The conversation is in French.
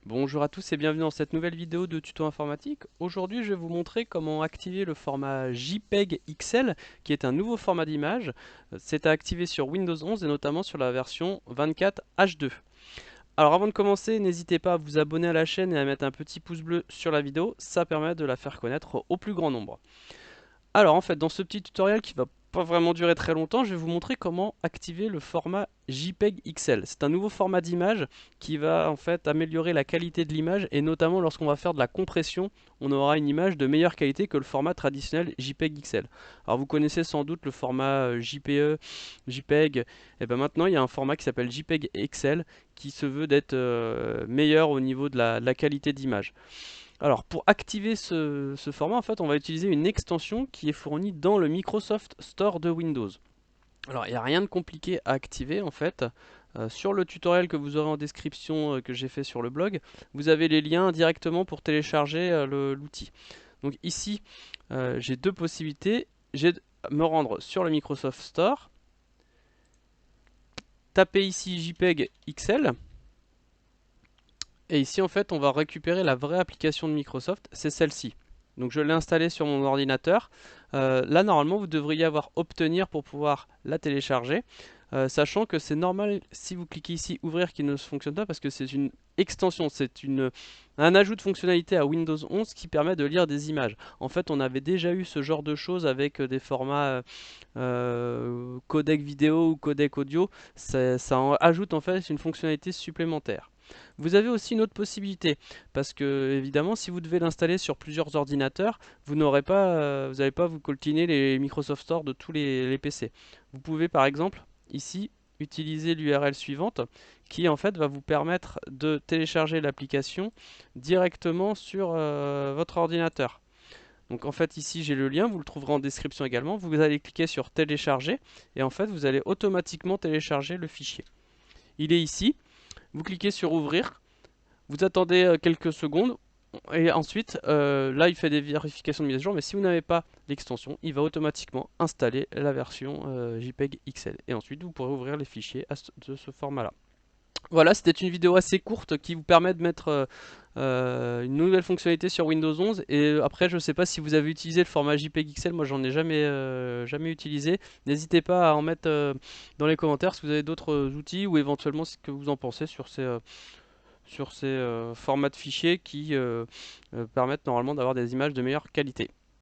Bonjour à tous et bienvenue dans cette nouvelle vidéo de tuto informatique. Aujourd'hui, je vais vous montrer comment activer le format JPEG XL, qui est un nouveau format d'image. C'est à activer sur Windows 11 et notamment sur la version 24H2. Alors avant de commencer, n'hésitez pas à vous abonner à la chaîne et à mettre un petit pouce bleu sur la vidéo, ça permet de la faire connaître au plus grand nombre. Alors en fait, dans ce petit tutoriel qui va pas vraiment durer très longtemps, je vais vous montrer comment activer le format JPEG XL. C'est un nouveau format d'image qui va en fait améliorer la qualité de l'image et notamment lorsqu'on va faire de la compression, on aura une image de meilleure qualité que le format traditionnel JPEG XL. Alors vous connaissez sans doute le format JPE, JPEG, et bien maintenant il y a un format qui s'appelle JPEG XL qui se veut d'être meilleur au niveau de la qualité d'image. Alors pour activer ce format, en fait, on va utiliser une extension qui est fournie dans le Microsoft Store de Windows. Alors il n'y a rien de compliqué à activer en fait. Sur le tutoriel que vous aurez en description que j'ai fait sur le blog, vous avez les liens directement pour télécharger l'outil. Donc ici, j'ai deux possibilités. J'ai de me rendre sur le Microsoft Store, taper ici JPEG XL, et ici en fait on va récupérer la vraie application de Microsoft, c'est celle-ci. Donc je l'ai installée sur mon ordinateur. Là normalement vous devriez avoir obtenir pour pouvoir la télécharger. Sachant que c'est normal si vous cliquez ici ouvrir qui ne fonctionne pas parce que c'est une extension, un ajout de fonctionnalité à Windows 11 qui permet de lire des images. En fait on avait déjà eu ce genre de choses avec des formats codec vidéo ou codec audio. Ça en ajoute en fait une fonctionnalité supplémentaire. Vous avez aussi une autre possibilité, parce que évidemment, si vous devez l'installer sur plusieurs ordinateurs, vous n'allez pas vous coltiner les Microsoft Store de tous les PC. Vous pouvez par exemple ici utiliser l'URL suivante, qui en fait va vous permettre de télécharger l'application directement sur votre ordinateur. Donc en fait ici j'ai le lien, vous le trouverez en description également. Vous allez cliquer sur télécharger et en fait vous allez automatiquement télécharger le fichier. Il est ici. Vous cliquez sur ouvrir, vous attendez quelques secondes et ensuite là il fait des vérifications de mise à jour, mais si vous n'avez pas l'extension, il va automatiquement installer la version JPEG XL et ensuite vous pourrez ouvrir les fichiers de ce format là. Voilà, c'était une vidéo assez courte qui vous permet de mettre une nouvelle fonctionnalité sur Windows 11. Et après, je ne sais pas si vous avez utilisé le format JPEG XL, moi j'en ai jamais utilisé. N'hésitez pas à en mettre dans les commentaires si vous avez d'autres outils ou éventuellement ce que vous en pensez sur ces formats de fichiers qui permettent normalement d'avoir des images de meilleure qualité.